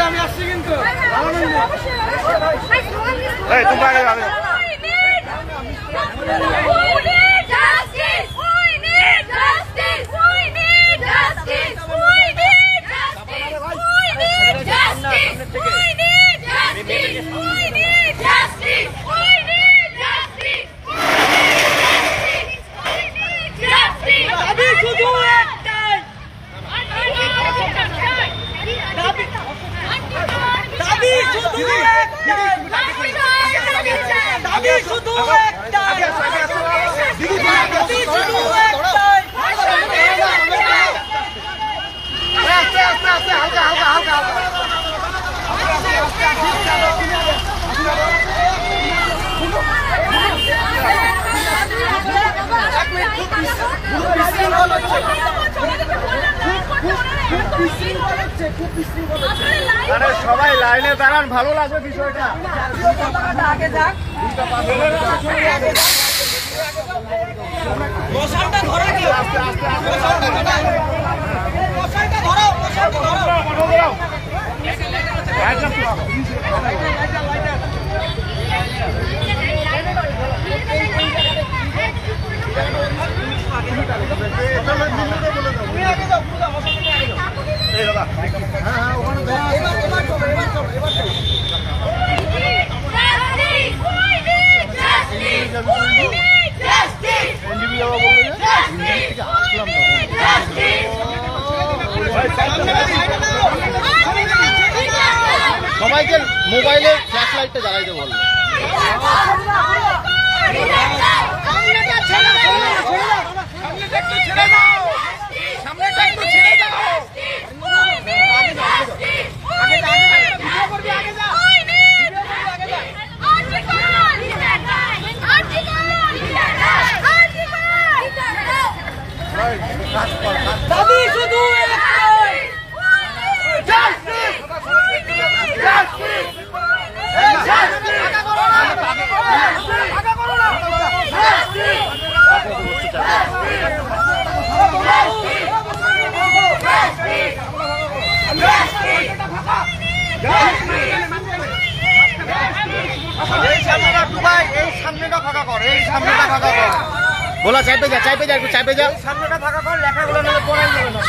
আমি আসছি কিন্তু সবাই লাইনে দাঁড়ান, ভালো লাগবে বিষয়টা। আগে যাক, মশালটা ধরো, কি আস্তে আস্তে মশালটা ধরো, সবাইকে মোবাইলে ফ্ল্যাশ লাইটটা জ্বালাইতে বলবো। দাবি শুধু একটাই, জাস্টিস, জাস্টিস, সামনেটা ফাঁকা কর, এই সামনেটা ফাঁকা কর, বলা চাইপে যা, চাইপে যা, একটু চাইপে যা, সামনেটা ফাঁকা কর, লেখাগুলো নাহলে পড়াই যাবে না।